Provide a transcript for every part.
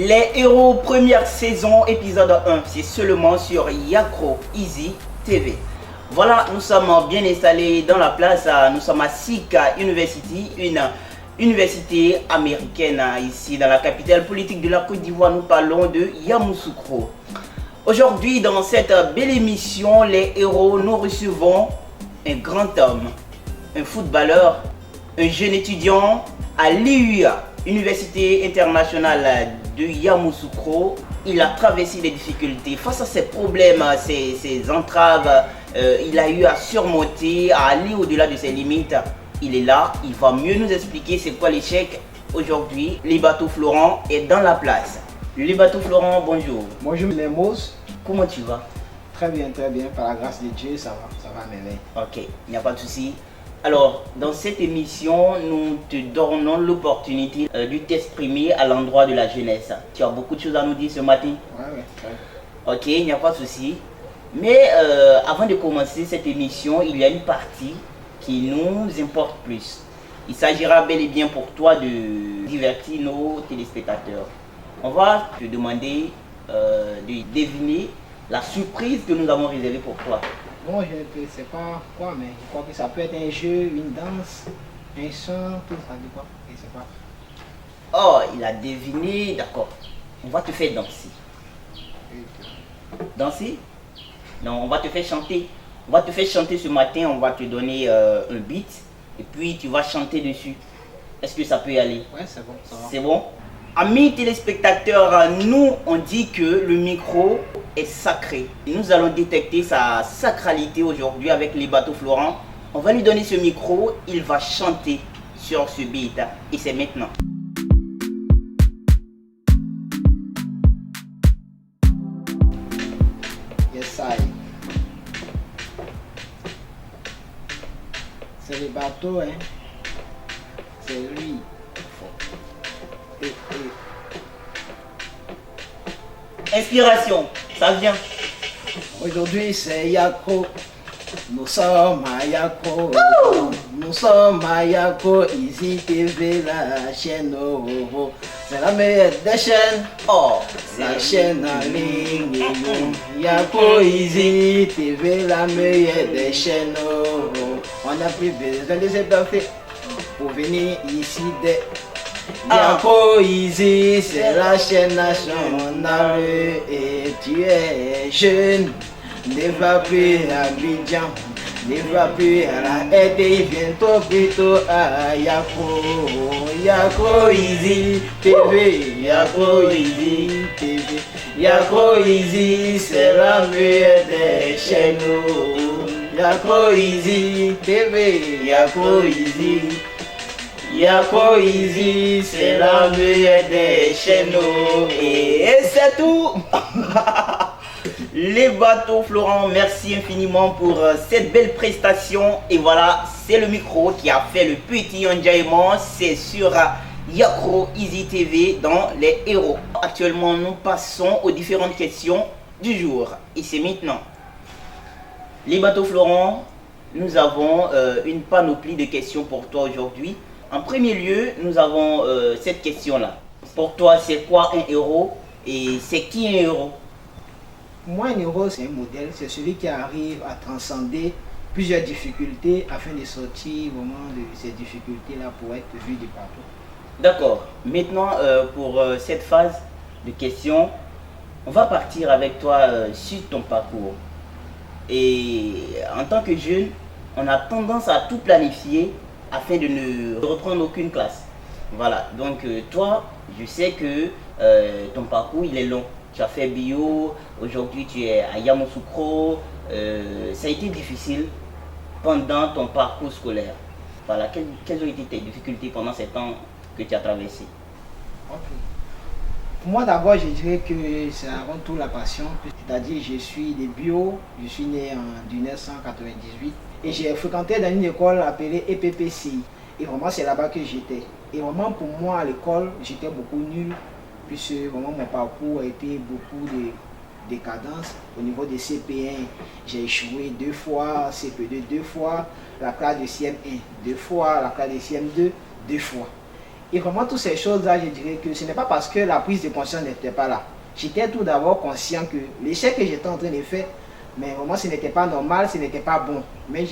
Les héros première saison épisode 1, c'est seulement sur Yakro Easy TV. Voilà, nous sommes bien installés dans la place, nous sommes à Sika University, une université américaine ici dans la capitale politique de la Côte d'Ivoire. Nous parlons de Yamoussoukro. Aujourd'hui, dans cette belle émission, les héros, nous recevons un grand homme, un footballeur, un jeune étudiant à l'IUA, Université internationale de Yamoussoukro. Il a traversé les difficultés face à ses problèmes, ses entraves. Il a eu à surmonter, à aller au-delà de ses limites. Il est là, il va mieux nous expliquer c'est quoi l'échec. Aujourd'hui, Libato Florent est dans la place. Libato Florent, bonjour. Bonjour les Mos. Comment tu vas? Très bien, par la grâce de Dieu, ça va m'aider. Ok, il n'y a pas de souci. Alors, dans cette émission, nous te donnons l'opportunité de t'exprimer à l'endroit de la jeunesse. Tu as beaucoup de choses à nous dire ce matin? Ouais. Ok, il n'y a pas de souci. Mais avant de commencer cette émission, il y a une partie qui nous importe plus. Il s'agira bel et bien pour toi de divertir nos téléspectateurs. On va te demander de deviner la surprise que nous avons réservée pour toi. Bon, je ne sais pas quoi, mais je crois que ça peut être un jeu, une danse, un son, tout ça, de quoi, je ne sais pas. Oh, il a deviné, d'accord. On va te faire danser. Danser? Non, on va te faire chanter. On va te faire chanter ce matin, on va te donner un beat et puis tu vas chanter dessus. Est-ce que ça peut y aller? Ouais, c'est bon, ça va. C'est bon? Amis téléspectateurs, nous on dit que le micro est sacré. Nous allons détecter sa sacralité aujourd'hui avec Libato Florent. On va lui donner ce micro, il va chanter sur ce beat et c'est maintenant. Yes, I. C'est le bateau, hein. C'est lui. Inspiration, ça vient. Aujourd'hui, c'est Yako. Nous sommes à Yako. Nous sommes à Yako. Easy TV, la chaîne. C'est la meilleure des chaînes. Oh, La chaîne en ligne. Yako Easy TV, la meilleure des chaînes. On n'a plus besoin de se placer pour venir ici des. Yako Easy, c'est la chaîne nationale et tu es jeune. Ne va plus à Abidjan, ne va plus à la RDI, bientôt plutôt à Yako. Yako Easy TV, Yako Easy TV. Yako Easy, c'est la meilleure des chaînes. Yako Easy TV, Yako Easy. Yako Easy, c'est la meilleure des chaînes. Et c'est tout. Libato Florent, merci infiniment pour cette belle prestation. Et voilà, c'est le micro qui a fait le petit enjaillement. C'est sur Yakro Easy TV dans les héros. Actuellement, nous passons aux différentes questions du jour. Et c'est maintenant. Libato Florent, nous avons une panoplie de questions pour toi aujourd'hui. En premier lieu, nous avons cette question-là. Pour toi, c'est quoi un héros et c'est qui un héros? Moi, un héros, c'est un modèle, c'est celui qui arrive à transcender plusieurs difficultés afin de sortir vraiment de ces difficultés-là pour être vu de partout. D'accord. Maintenant, pour cette phase de questions, on va partir avec toi sur ton parcours. Et en tant que jeune, on a tendance à tout planifier afin de ne reprendre aucune classe. Voilà, donc toi, je sais que ton parcours il est long. Tu as fait bio, aujourd'hui tu es à Yamoussoukro. Ça a été difficile pendant ton parcours scolaire. Voilà, quelles ont été tes difficultés pendant ces temps que tu as traversé? Pour moi d'abord, je dirais que c'est avant tout la passion. C'est-à-dire, je suis de bio, je suis né en 1998 et j'ai fréquenté dans une école appelée EPPC. Et vraiment, c'est là-bas que j'étais. Et vraiment, pour moi, à l'école, j'étais beaucoup nul, puisque vraiment mon parcours a été beaucoup de décadence. Au niveau de CP1, j'ai échoué 2 fois, CP2 2 fois, la classe de CM1 2 fois, la classe de CM2 2 fois. Et vraiment, toutes ces choses-là, je dirais que ce n'est pas parce que la prise de conscience n'était pas là. J'étais tout d'abord conscient que l'échec que j'étais en train de faire, mais vraiment, ce n'était pas normal, ce n'était pas bon. Mais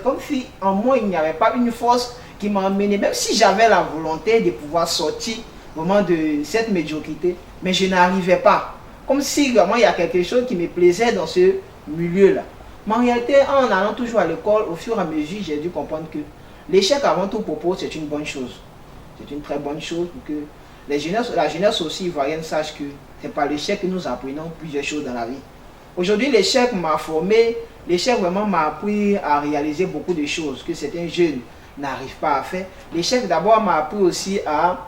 comme si en moi, il n'y avait pas une force qui m'a emmené, même si j'avais la volonté de pouvoir sortir vraiment de cette médiocrité, mais je n'arrivais pas. Comme si vraiment il y a quelque chose qui me plaisait dans ce milieu-là. Mais en réalité, en allant toujours à l'école, au fur et à mesure, j'ai dû comprendre que l'échec avant tout propos, c'est une bonne chose. C'est une très bonne chose pour que la jeunesse aussi ivoirienne sache que c'est par l'échec que nous apprenons plusieurs choses dans la vie. Aujourd'hui, l'échec m'a formé, l'échec vraiment m'a appris à réaliser beaucoup de choses que certains jeunes n'arrivent pas à faire. L'échec d'abord m'a appris aussi à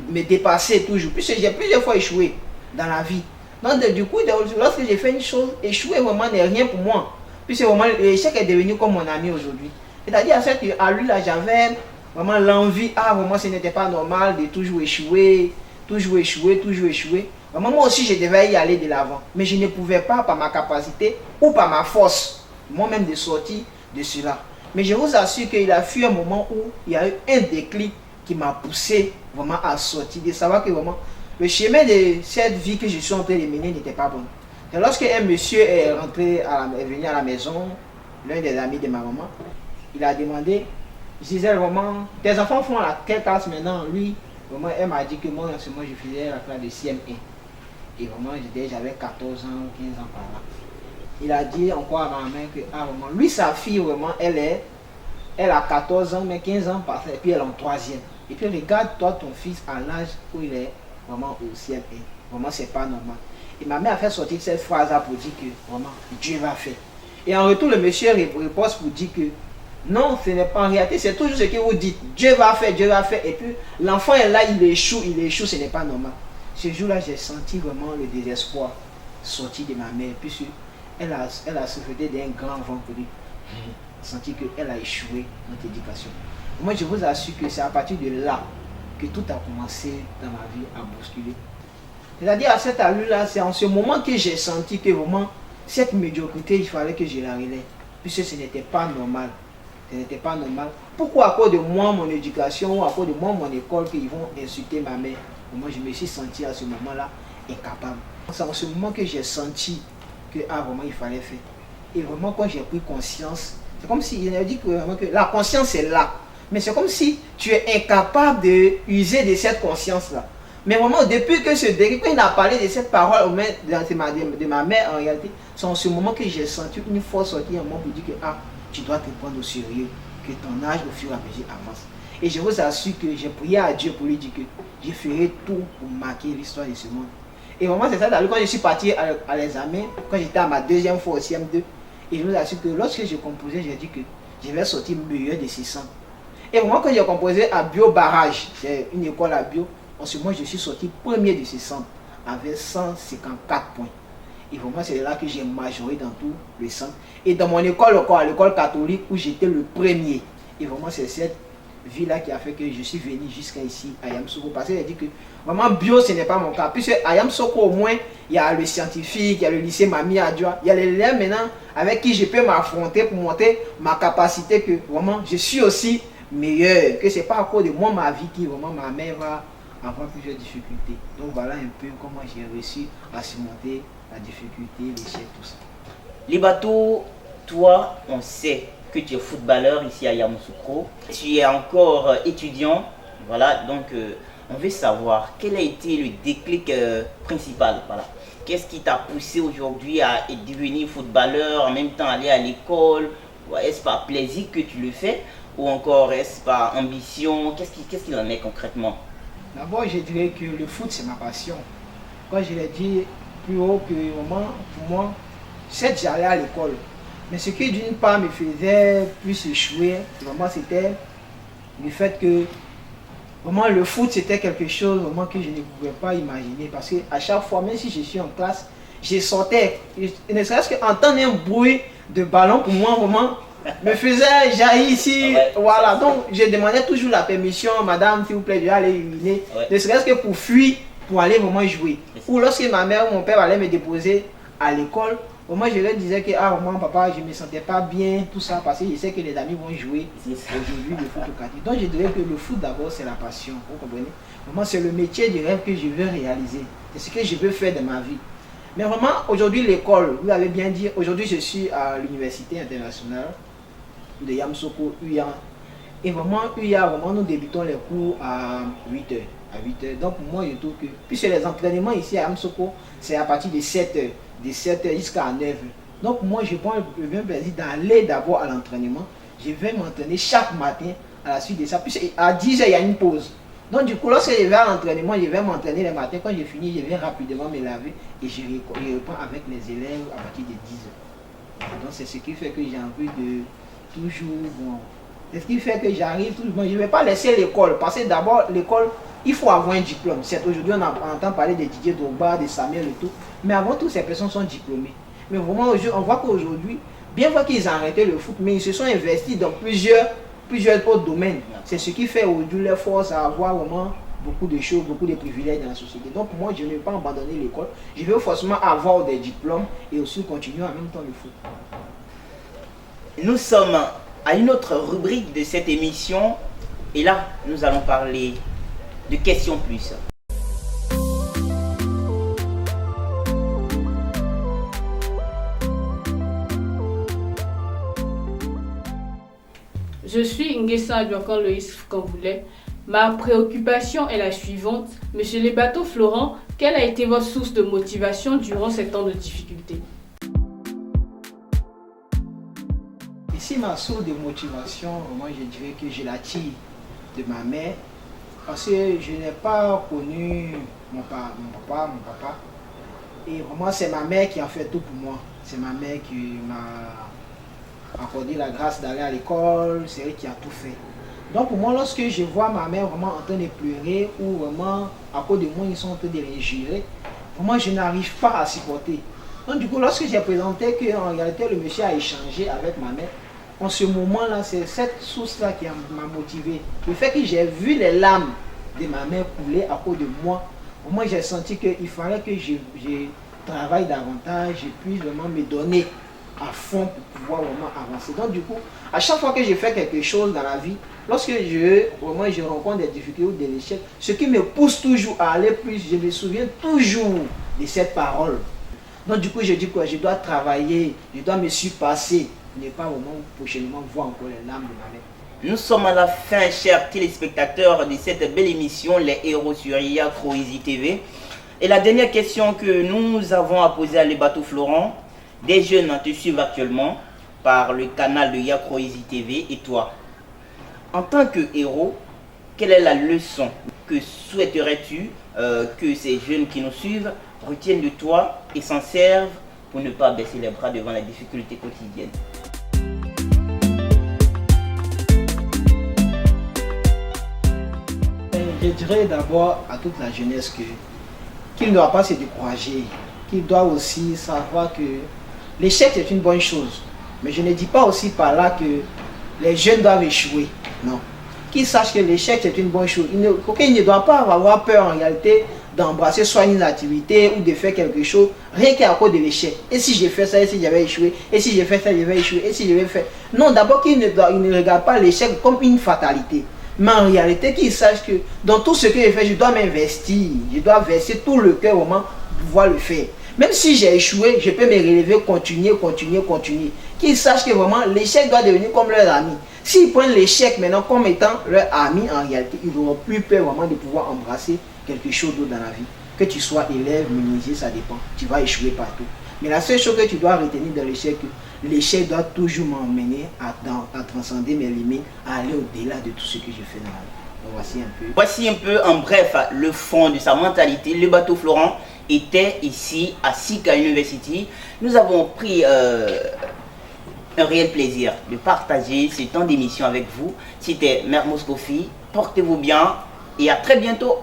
me dépasser toujours, puisque j'ai plusieurs fois échoué dans la vie. Donc du coup, lorsque j'ai fait une chose, échouer vraiment n'est rien pour moi, puisque vraiment l'échec est devenu comme mon ami aujourd'hui. C'est-à-dire à lui là, j'avais vraiment l'envie, vraiment ce n'était pas normal de toujours échouer, toujours échouer, toujours échouer. Vraiment, moi aussi, je devais y aller de l'avant. Mais je ne pouvais pas, par ma capacité ou par ma force, moi-même de sortir de cela. Mais je vous assure qu'il a fui un moment où il y a eu un déclic qui m'a poussé vraiment à sortir, de savoir que vraiment le chemin de cette vie que je suis en train de mener n'était pas bon. Et lorsque un monsieur est venu à la maison, l'un des amis de ma maman, il a demandé, je disais vraiment, tes enfants font quelle classe maintenant? Lui, vraiment, elle m'a dit que moi, en ce moment, je faisais la classe de CM1. Et vraiment, j'avais 14 ans, 15 ans par là. Il a dit encore à ma mère que, vraiment, lui, sa fille, vraiment, elle a 14 ans, mais 15 ans par là, et puis elle est en 3e. Et puis regarde, toi, ton fils, à l'âge où il est vraiment au CM1. Vraiment, c'est pas normal. Et ma mère a fait sortir cette phrase-là pour dire que, vraiment, Dieu va faire. Et en retour, le monsieur repose pour dire que, non, ce n'est pas en réalité, c'est toujours ce que vous dites. Dieu va faire, Dieu va faire. Et puis, l'enfant est là, il échoue, ce n'est pas normal. Ce jour-là, j'ai senti vraiment le désespoir sortir de ma mère, puisque elle a souffert d'un grand vent pour lui. J'ai senti qu'elle a échoué dans l'éducation. Moi, je vous assure que c'est à partir de là que tout a commencé dans ma vie à bousculer. C'est-à-dire, à cette allure-là, c'est en ce moment que j'ai senti que vraiment, cette médiocrité, il fallait que je la relève, puisque ce n'était pas normal. Ce n'était pas normal. Pourquoi à cause de moi, mon éducation, ou à cause de moi, mon école, qu'ils vont insulter ma mère? Moi, je me suis senti à ce moment-là incapable. C'est en ce moment que j'ai senti que vraiment il fallait faire. Et vraiment, quand j'ai pris conscience, c'est comme si il a dit que la conscience est là. Mais c'est comme si tu es incapable d'user de cette conscience-là. Mais vraiment, depuis que ce déclic, quand il a parlé de cette parole de ma mère, en réalité, c'est en ce moment que j'ai senti une force sortir en moi pour dire que tu dois te prendre au sérieux, que ton âge au fur et à mesure avance. Et je vous assure que j'ai prié à Dieu pour lui dire que je ferai tout pour marquer l'histoire de ce monde. Et vraiment, c'est ça, quand je suis parti à l'examen, quand j'étais à ma deuxième fois au CM2, et je vous assure que lorsque je composais, j'ai dit que je vais sortir meilleur de 600. Et vraiment, quand j'ai composé à Bio Barrage, c'est une école à Bio, en ce moment, je suis sorti premier de 600 avec 154 points. Et vraiment, c'est là que j'ai majoré dans tout le centre. Et dans mon école, à l'école catholique, où j'étais le premier. Et vraiment, c'est cette vie-là qui a fait que je suis venu jusqu'à ici, à Yamoussoukro. Parce que j'ai dit que vraiment, bio, ce n'est pas mon cas. Puisque à Yamoussoukro, au moins, il y a le scientifique, il y a le lycée Mami Adjoa. Il y a les élèves maintenant avec qui je peux m'affronter pour montrer ma capacité, que vraiment, je suis aussi meilleur. Que ce n'est pas à cause de moi, ma vie, qui vraiment, ma mère va avoir plusieurs difficultés. Donc voilà un peu comment j'ai réussi à surmonter la difficulté, l'échec, tout ça. Libato, toi, on sait que tu es footballeur ici à Yamoussoukro. Tu es encore étudiant. Voilà, donc on veut savoir quel a été le déclic principal. Voilà. Qu'est-ce qui t'a poussé aujourd'hui à devenir footballeur, en même temps aller à l'école? Est-ce par plaisir que tu le fais ou encore est-ce par ambition? Qu'est-ce qu'il en est concrètement? D'abord, je dirais que le foot, c'est ma passion. Quand je l'ai dit plus haut, que vraiment, pour moi, certes, j'allais à l'école. Mais ce qui, d'une part, me faisait plus échouer, vraiment, c'était le fait que vraiment, le foot, c'était quelque chose vraiment que je ne pouvais pas imaginer. Parce qu'à chaque fois, même si je suis en classe, je sortais. Ne serait-ce qu'entendre un bruit de ballon, pour moi, vraiment, me faisait jaillir ici. Ouais, voilà, donc je demandais toujours la permission, madame, s'il vous plaît, je vais aller uriner. Ouais. Ne serait-ce que pour fuir, pour aller vraiment jouer. Ou lorsque ma mère ou mon père allait me déposer à l'école, Moi, je leur disais que, moi, papa, je ne me sentais pas bien, tout ça, parce que je sais que les amis vont jouer aujourd'hui le foot au quartier. Donc, je dirais que le foot, d'abord, c'est la passion, vous comprenez? Moi, c'est le métier de rêve que je veux réaliser. C'est ce que je veux faire de ma vie. Mais vraiment, aujourd'hui, l'école, vous l'avez bien dit, aujourd'hui, je suis à l'université internationale de Yamoussoukro, UYA. Et vraiment, UYA, vraiment, nous débutons les cours à 8h. À 8h. Donc, moi, je trouve que, puisque les entraînements ici à Yamoussoukro, c'est à partir de 7h. De 7h jusqu'à 9h. Donc, moi, je prends le bien plaisir d'aller d'abord à l'entraînement. Je vais m'entraîner chaque matin à la suite de ça. Puis, à 10h, il y a une pause. Donc, du coup, lorsque je vais à l'entraînement, je vais m'entraîner le matin. Quand j'ai fini, je vais rapidement me laver et je reprends avec les élèves à partir de 10h. Donc, c'est ce qui fait que j'ai envie de toujours. Bon, c'est ce qui fait que j'arrive toujours. Bon, je ne vais pas laisser l'école. Parce que d'abord, l'école, il faut avoir un diplôme. Aujourd'hui, on entend parler de Didier Drogba, de Samuel et tout. Mais avant tout, ces personnes sont diplômées. Mais vraiment, on voit qu'aujourd'hui, bien vrai qu'ils ont arrêté le foot, mais ils se sont investis dans plusieurs autres domaines. C'est ce qui fait aujourd'hui leur force à avoir vraiment beaucoup de choses, beaucoup de privilèges dans la société. Donc moi, je ne vais pas abandonner l'école. Je veux forcément avoir des diplômes et aussi continuer en même temps le foot. Nous sommes à une autre rubrique de cette émission. Et là, nous allons parler de questions plus. Je suis Nguessa Adjokan Loïs Kamboulé. Ma préoccupation est la suivante. Monsieur les bateaux Florent, quelle a été votre source de motivation durant ces temps de difficulté? Ici, ma source de motivation, moi je dirais que je la tire de ma mère. Parce que je n'ai pas connu mon papa. Et vraiment, c'est ma mère qui a fait tout pour moi. C'est ma mère qui m'a accordé la grâce d'aller à l'école. C'est elle qui a tout fait. Donc pour moi, lorsque je vois ma mère vraiment en train de pleurer ou vraiment à cause de moi, ils sont en train de l'injurer, vraiment, je n'arrive pas à supporter. Donc du coup, lorsque j'ai présenté qu'en réalité, le monsieur a échangé avec ma mère, en ce moment-là, c'est cette source-là qui m'a motivé. Le fait que j'ai vu les larmes de ma mère couler à cause de moi, moi j'ai senti qu'il fallait que je travaille davantage, je puisse vraiment me donner à fond pour pouvoir vraiment avancer. Donc du coup, à chaque fois que je fais quelque chose dans la vie, lorsque je rencontre des difficultés ou des échecs, ce qui me pousse toujours à aller plus, je me souviens toujours de cette parole. Donc du coup, je dis quoi? Je dois travailler, je dois me surpasser. Ne pas vraiment prochainement voir encore les larmes de ma mère. Nous sommes à la fin, chers téléspectateurs, de cette belle émission, Les Héros sur Yacro Easy TV. Et la dernière question que nous avons à poser à Les Bateaux Florent, des jeunes te suivent actuellement par le canal de Yacro Easy TV. Et toi, en tant que héros, quelle est la leçon que souhaiterais-tu que ces jeunes qui nous suivent retiennent de toi et s'en servent pour ne pas baisser les bras devant les difficultés quotidiennes? Je dirais d'abord à toute la jeunesse qu'il ne doit pas se décourager, qu'il doit aussi savoir que l'échec est une bonne chose. Mais je ne dis pas aussi par là que les jeunes doivent échouer. Non. Qu'ils sachent que l'échec est une bonne chose. Il ne doit pas avoir peur en réalité d'embrasser soit une activité ou de faire quelque chose, rien qu'à cause de l'échec. Et si j'ai fait ça, et si j'avais échoué, et si j'ai fait ça, je vais échouer, et si je vais faire... Non, d'abord qu'il ne regarde pas l'échec comme une fatalité. Mais en réalité, qu'il sache que dans tout ce que je fais, je dois m'investir. Je dois verser tout le cœur au moment pour pouvoir le faire. Même si j'ai échoué, je peux me relever, continuer. Qu'ils sachent que vraiment l'échec doit devenir comme leur ami. S'ils prennent l'échec maintenant comme étant leur ami, en réalité, ils n'auront plus peur vraiment de pouvoir embrasser quelque chose d'autre dans la vie. Que tu sois élève, menuisier, ça dépend. Tu vas échouer partout. Mais la seule chose que tu dois retenir dans l'échec doit toujours m'emmener à transcender mes limites, à aller au-delà de tout ce que je fais dans la vie. Donc voici un peu en bref le fond de sa mentalité. Le Bateau Florent était ici à Sika University. Nous avons pris un réel plaisir de partager ce temps d'émission avec vous. C'était Mermoz Kofi. Portez-vous bien et à très bientôt.